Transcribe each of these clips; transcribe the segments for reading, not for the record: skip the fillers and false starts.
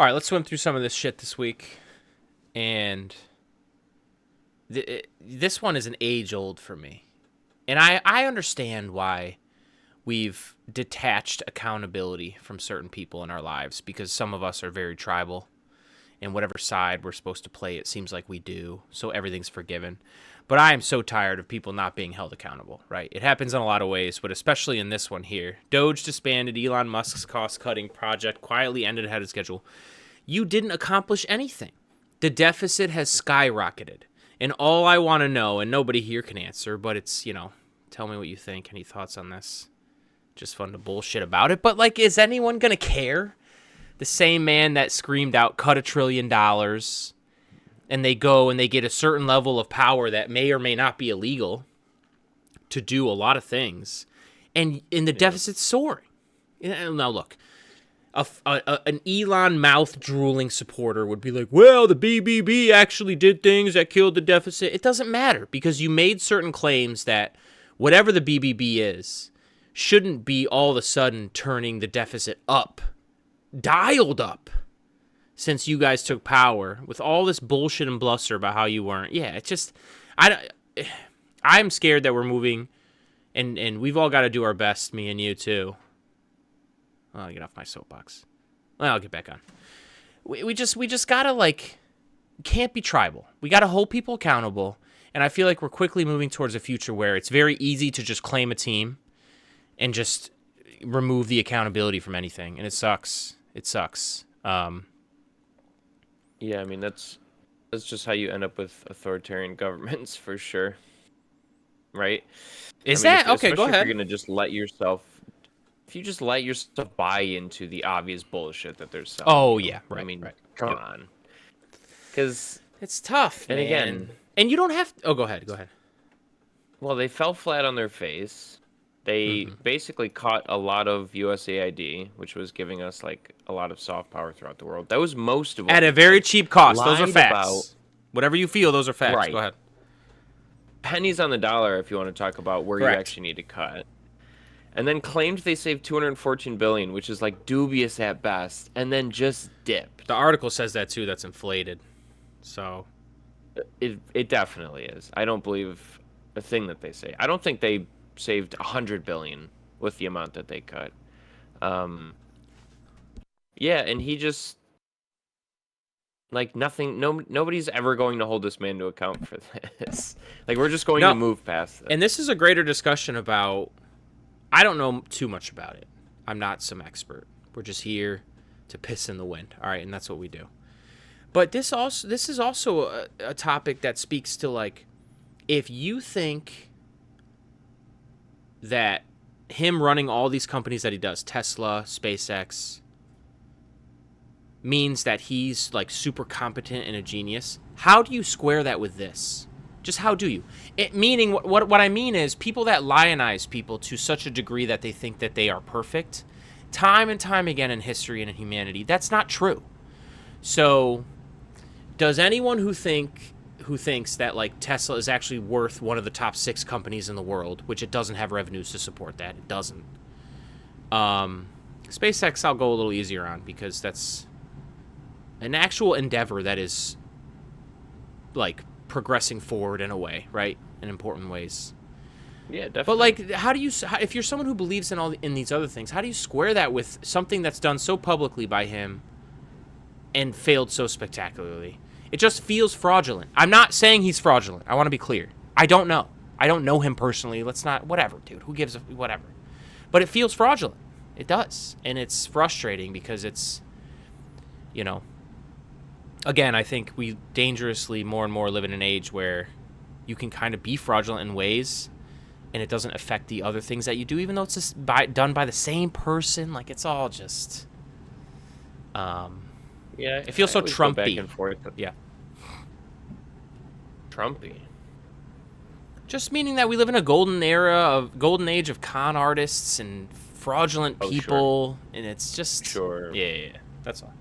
All right, let's swim through some of this shit this week. And this one is an age old for me. And I understand why we've detached accountability from certain people in our lives, because some of us are very tribal. And whatever side we're supposed to play, it seems like we do. So everything's forgiven. But I am so tired of people not being held accountable, right? It happens in a lot of ways, but especially in this one here. DOGE disbanded. Elon Musk's cost-cutting project quietly ended ahead of schedule. You didn't accomplish anything. The deficit has skyrocketed. And all I want to know, and nobody here can answer, but it's, tell me what you think. Any thoughts on this? Just fun to bullshit about it. But, is anyone going to care? The same man that screamed out, cut $1 trillion, and they go and they get a certain level of power that may or may not be illegal to do a lot of things, and the deficit's soaring. Now, look, an Elon mouth-drooling supporter would be like, well, the BBB actually did things that killed the deficit. It doesn't matter, because you made certain claims that whatever the BBB is shouldn't be all of a sudden turning the deficit up. Dialed up since you guys took power with all this bullshit and bluster about how you weren't. Yeah, it's just, I'm scared that we're moving, and we've all got to do our best, me and you too. I'll get off my soapbox. Well, I'll get back on. We just gotta, can't be tribal. We gotta hold people accountable, and I feel like we're quickly moving towards a future where it's very easy to just claim a team and just remove the accountability from anything, and it sucks. It sucks. Yeah, I mean, that's just how you end up with authoritarian governments, for sure. Right? Okay, go ahead. If you're going to just let yourself buy into the obvious bullshit that they're selling. Oh, yeah, right. I mean, right. Come on. Because it's tough, and man. Again... And you don't have... Oh, go ahead. Well, they fell flat on their face. They basically caught a lot of USAID, which was giving us a lot of soft power throughout the world. That was most of what at a very cheap cost. Those are facts. About, whatever you feel, those are facts. Right. Go ahead. Pennies on the dollar, if you want to talk about where Correct. You actually need to cut. And then claimed they saved $214 billion, which is dubious at best, and then just dipped. The article says that too. That's inflated. So it definitely is. I don't believe a thing that they say. I don't think they saved $100 billion with the amount that they cut. Yeah, and he just nothing. Nobody's ever going to hold this man to account for this. We're just going to move past this. And this is a greater discussion about. I don't know too much about it. I'm not some expert. We're just here to piss in the wind. All right, and that's what we do. But this is also a topic that speaks to if you think that him running all these companies that he does, Tesla, SpaceX, means that he's super competent and a genius, how do you square that with this? Just how do you? Meaning, what I mean is people that lionize people to such a degree that they think that they are perfect, time and time again in history and in humanity, that's not true. So, does anyone who thinks that Tesla is actually worth one of the top 6 companies in the world, which it doesn't have revenues to support that, it doesn't. SpaceX I'll go a little easier on, because that's an actual endeavor that is progressing forward in a way, right? In important ways. Yeah, definitely. But how do you, if you're someone who believes in these other things, how do you square that with something that's done so publicly by him and failed so spectacularly? It just feels fraudulent. I'm not saying he's fraudulent. I want to be clear. I don't know. I don't know him personally. Let's not, whatever, dude. Who gives a, whatever. But it feels fraudulent. It does. And it's frustrating because it's, again, I think we dangerously more and more live in an age where you can kind of be fraudulent in ways and it doesn't affect the other things that you do, even though it's just done by the same person. It's all just, yeah, it feels so Trumpy. Back and forth. Yeah. Trumpy. Just meaning that we live in a golden age of con artists and fraudulent people, sure. And it's just sure. Yeah, that's all.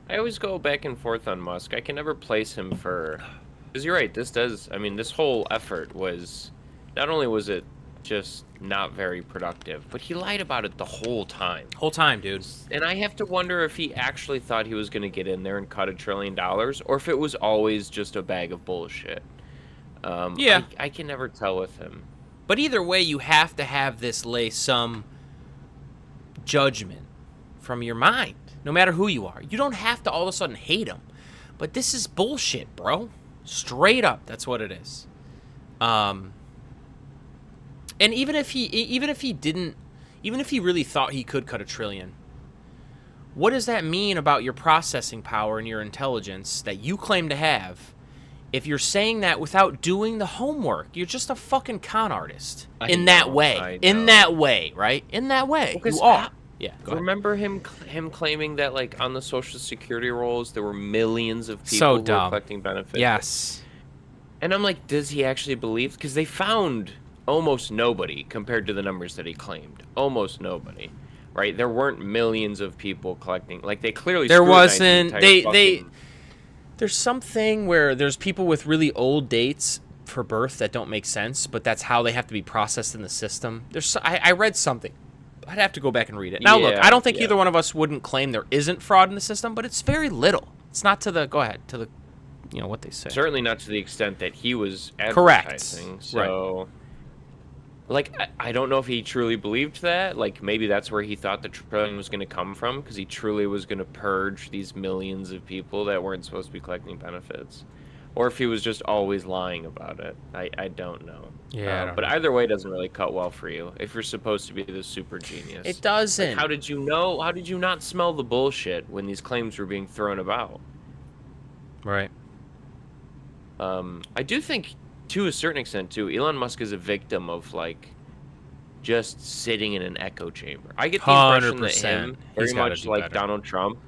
I always go back and forth on Musk. I can never place him for, because you're right. This whole effort was, not only was it just not very productive. But he lied about it the whole time. Whole time, dude. And I have to wonder if he actually thought he was going to get in there and cut $1 trillion, or if it was always just a bag of bullshit. Yeah. I can never tell with him. But either way, you have to have this lay some judgment from your mind, no matter who you are. You don't have to all of a sudden hate him. But this is bullshit, bro. Straight up, that's what it is. And even if he really thought he could cut $1 trillion, what does that mean about your processing power and your intelligence that you claim to have? If you're saying that without doing the homework, you're just a fucking con artist. In that way, right? In that way, you are. Yeah. Remember him claiming that, like, on the Social Security rolls, there were millions of people who were collecting benefits. Yes. And I'm like, does he actually believe? Because they found almost nobody compared to the numbers that he claimed. Almost nobody, right? There weren't millions of people collecting. Like, they clearly there wasn't. There's something where there's people with really old dates for birth that don't make sense, but that's how they have to be processed in the system. I read something. I'd have to go back and read it. Now, look, I don't think either one of us wouldn't claim there isn't fraud in the system, but it's very little. It's not to the, what they say. Certainly not to the extent that he was advertising. Correct. So, like, I don't know if he truly believed that. Like, maybe that's where he thought the trillion was going to come from, because he truly was going to purge these millions of people that weren't supposed to be collecting benefits. Or if he was just always lying about it. I don't know. Yeah. But either way, it doesn't really cut well for you if you're supposed to be this super genius. It doesn't. Like, how did you know? How did you not smell the bullshit when these claims were being thrown about? Right. I do think, to a certain extent, too, Elon Musk is a victim of, like, just sitting in an echo chamber. I get the impression that him, very much like Donald Trump,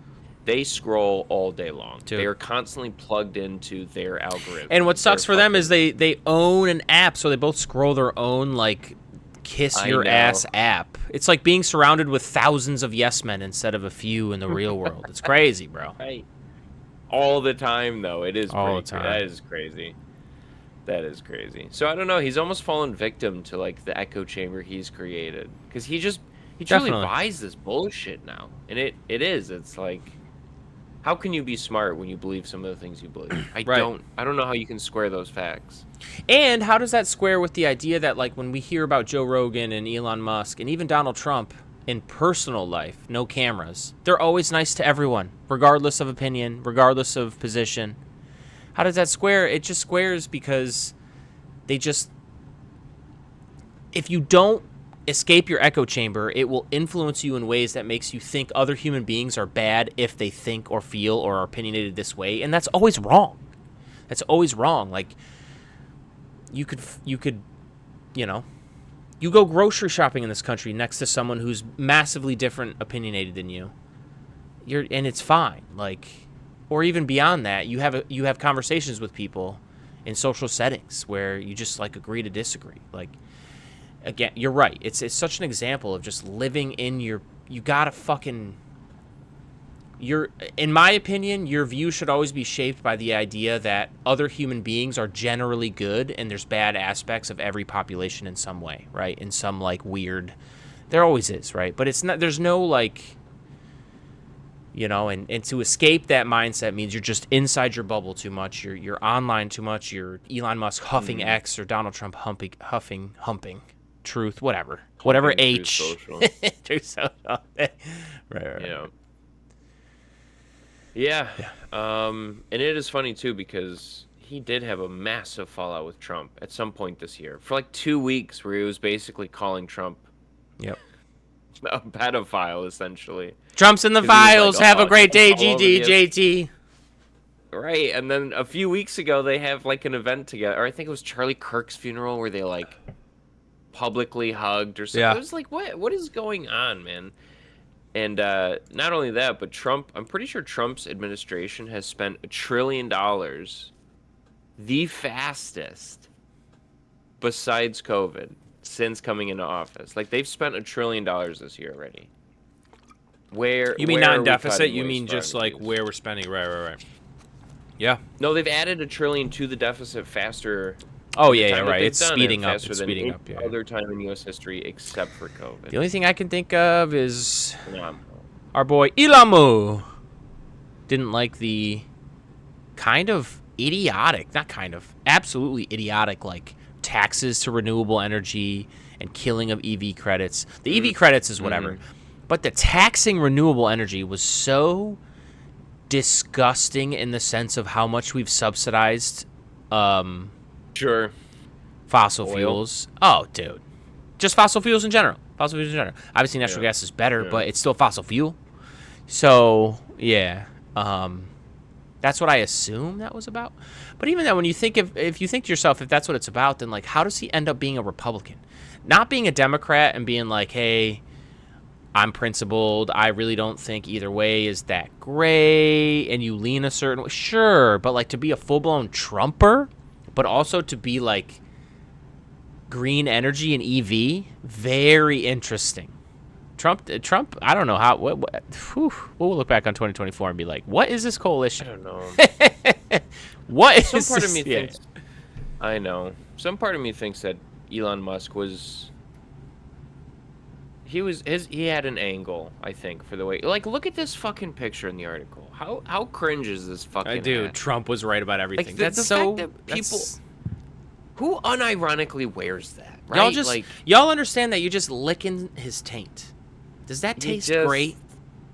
they scroll all day long. Dude. They are constantly plugged into their algorithm. And what sucks for them is they own an app, so they both scroll their own, like, kiss your ass app. It's like being surrounded with thousands of yes men instead of a few in the real world. It's crazy, bro. Right. All the time, though. It is all the time. That is crazy. That is crazy. So I don't know. He's almost fallen victim to, like, the echo chamber he's created, because he truly buys this bullshit now, and it is. It's like, how can you be smart when you believe some of the things you believe? I don't know how you can square those facts. And how does that square with the idea that, like, when we hear about Joe Rogan and Elon Musk and even Donald Trump in personal life, no cameras, they're always nice to everyone, regardless of opinion, regardless of position. How does that square? It just squares because if you don't escape your echo chamber, it will influence you in ways that makes you think other human beings are bad if they think or feel or are opinionated this way, and that's always wrong. That's always wrong. Like, you could you go grocery shopping in this country next to someone who's massively different opinionated than you. And it's fine. Like, or even beyond that, you have conversations with people in social settings where you just, like, agree to disagree. Like, again, you're right. It's such an example of just living in you gotta fucking, in my opinion, your view should always be shaped by the idea that other human beings are generally good and there's bad aspects of every population in some way, right? In some, like, weird, there always is, right? But it's not, there's no, like, and to escape that mindset means you're just inside your bubble too much. You're online too much. You're Elon Musk huffing X or Donald Trump humping truth, whatever H. Truth social. Right. Yeah. And it is funny too, because he did have a massive fallout with Trump at some point this year for like 2 weeks, where he was basically calling Trump a pedophile, essentially. Trump's in the files. Like, have a great day, JT. Right, and then a few weeks ago, they have, like, an event together. Or I think it was Charlie Kirk's funeral, where they, like, publicly hugged or something. Yeah. It was like, what is going on, man? And not only that, but Trump, I'm pretty sure Trump's administration has spent $1 trillion, the fastest, besides COVID, since coming into office. Like, they've spent $1 trillion this year already. You mean not in deficit? You mean just, like, where we're spending? Right. Yeah. No, they've added $1 trillion to the deficit faster Oh, The yeah, time that right. they've It's done it speeding up. faster It's than speeding any up, yeah. other time in U.S. history except for COVID. The only thing I can think of is Phenomenal. our boy Elon didn't like the kind of idiotic, not kind of, absolutely idiotic, like taxes to renewable energy and killing of EV credits. The EV credits is whatever. But the taxing renewable energy was so disgusting in the sense of how much we've subsidized Sure. fossil Oil. fuels. Oh, dude. Just fossil fuels in general. Fossil fuels in general. Obviously, natural gas is better, but it's still fossil fuel. So, yeah. That's what I assume that was about. But even then, when you think if you think to yourself, if that's what it's about, then like, how does he end up being a Republican? Not being a Democrat and being like, hey, I'm principled. I really don't think either way is that great. And you lean a certain way. Sure. But like to be a full-blown Trumper, but also to be like green energy and EV, very interesting. Trump, I don't know how, we'll look back on 2024 and be like, what is this coalition? I don't know. What is Some part of me this? thinks, I know. Some part of me thinks that Elon Musk he had an angle, I think, for the way, like, look at this fucking picture in the article. How cringe is this fucking Dude, hat? Trump was right about everything. Like, that's the so, fact that people, who unironically wears that, right? y'all just, like, y'all understand that you're just licking his taint. Does that taste great?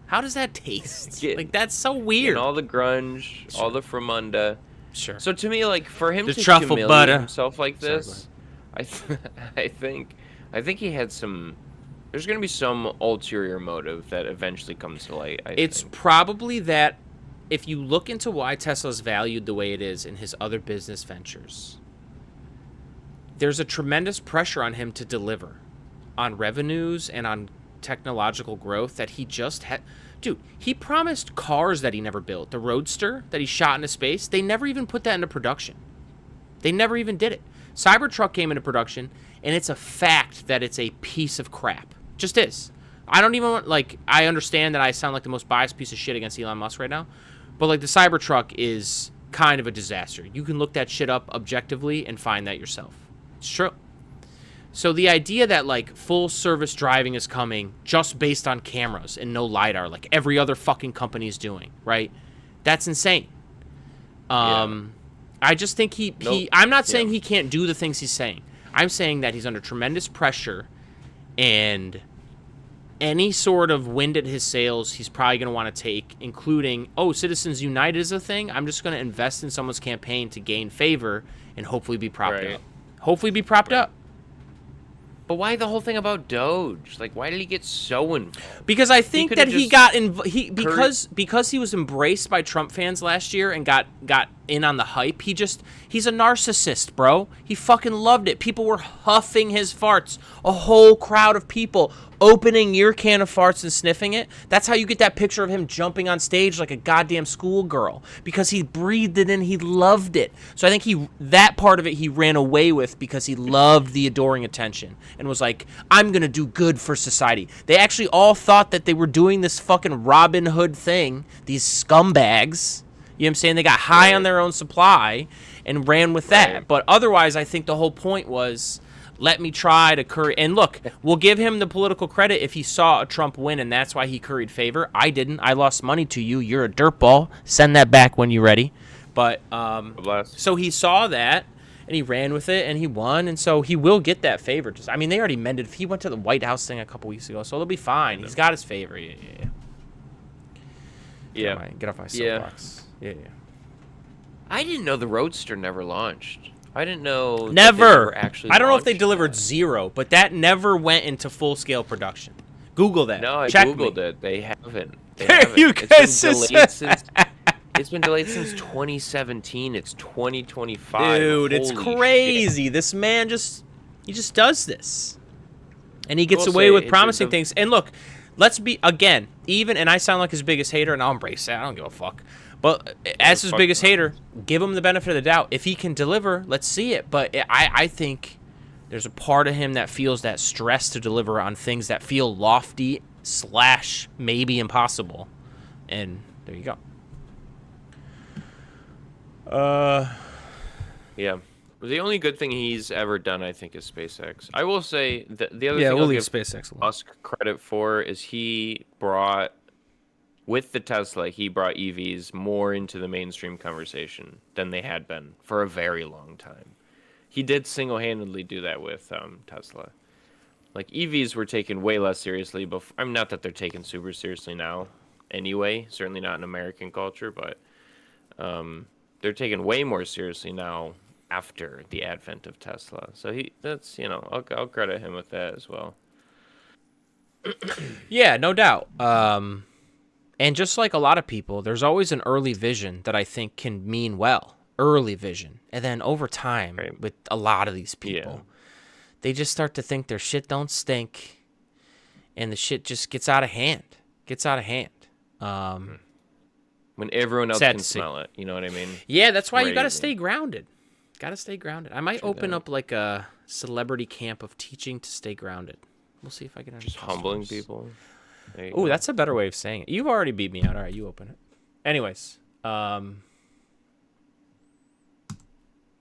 How does that taste? Like, that's so weird. And all the grunge, all the Fremunda. Sure. So to me, like, for him The to truffle humiliate butter. himself like Sorry, this, I think he had some. There's gonna be some ulterior motive that eventually comes to light. It's think. probably that if you look into why Tesla's valued the way it is in his other business ventures, there's a tremendous pressure on him to deliver on revenues and on technological growth that he just had. Dude, he promised cars that he never built. The Roadster that he shot into space, they never even put that into production. They never even did it. Cybertruck came into production, and it's a fact that it's a piece of crap. Just is. I don't even want, like, I understand that I sound like the most biased piece of shit against Elon Musk right now, but, like, the Cybertruck is kind of a disaster. You can look that shit up objectively and find that yourself. It's true. So the idea that, like, full service driving is coming just based on cameras and no LiDAR, like every other fucking company is doing, right? That's insane. I just think I'm not saying he can't do the things he's saying. I'm saying that he's under tremendous pressure, and any sort of wind at his sails he's probably going to want to take, including, Citizens United is a thing. I'm just going to invest in someone's campaign to gain favor and hopefully be propped up. Hopefully be propped up. But why the whole thing about DOGE? Like, why did he get so involved? Because I think that he got because he was embraced by Trump fans last year and got in on the hype. He's a narcissist, bro. He fucking loved it. People were huffing his farts. A whole crowd of people opening your can of farts and sniffing it. That's how you get that picture of him jumping on stage like a goddamn schoolgirl, because he breathed it in. He loved it. So I think that part of it he ran away with because he loved the adoring attention and was like, I'm going to do good for society. They actually all thought that they were doing this fucking Robin Hood thing, these scumbags. You know what I'm saying? They got high on their own supply and ran with that. Right. But otherwise, I think the whole point was, let me try to curry. And look, we'll give him the political credit if he saw a Trump win, and that's why he curried favor. I didn't. I lost money to you. You're a dirtball. Send that back when you're ready. But so he saw that, and he ran with it, and he won, and so he will get that favor. I mean, they already mended. He went to the White House thing a couple weeks ago, so they'll be fine. He's got his favor. Yeah. Get off my soapbox. Yeah. I didn't know the Roadster never launched. I didn't know. Never. Actually, I don't know if they delivered zero, but that never went into full scale production. Google that. No, I Check Googled me. it. They haven't. You guys It's been delayed since 2017. It's 2025. Dude, it's Holy crazy. shit. This man just does this. And he gets away with promising things. And look, let's be, again, even, and I sound like his biggest hater, and I'll embrace that. I don't give a fuck. But as his biggest hater, give him the benefit of the doubt. If he can deliver, let's see it. But I think there's a part of him that feels that stress to deliver on things that feel lofty / maybe impossible. And there you go. Yeah. The only good thing he's ever done, I think, is SpaceX. I will say that the other Yeah, thing we'll I'll leave give SpaceX alone. Musk credit for is he brought, with the Tesla, he brought EVs more into the mainstream conversation than they had been for a very long time. He did single-handedly do that with Tesla. Like EVs were taken way less seriously before. I'm not that they're taken super seriously now, anyway. Certainly not in American culture, but they're taken way more seriously now after the advent of Tesla. So that's I'll credit him with that as well. Yeah, no doubt. And just like a lot of people, there's always an early vision that I think can mean well. Early vision. And then over time, Right. with a lot of these people, Yeah. they just start to think their shit don't stink. And the shit just gets out of hand. When everyone else Sad can to see. smell it, you know what I mean? Yeah, that's why you got to Crazy. stay grounded. I might open that. up like a celebrity camp of teaching to stay grounded. We'll see if I can. Just humbling people. There you Oh, go. that's a better way of saying it. You've already beat me out. All right, you open it. Anyways,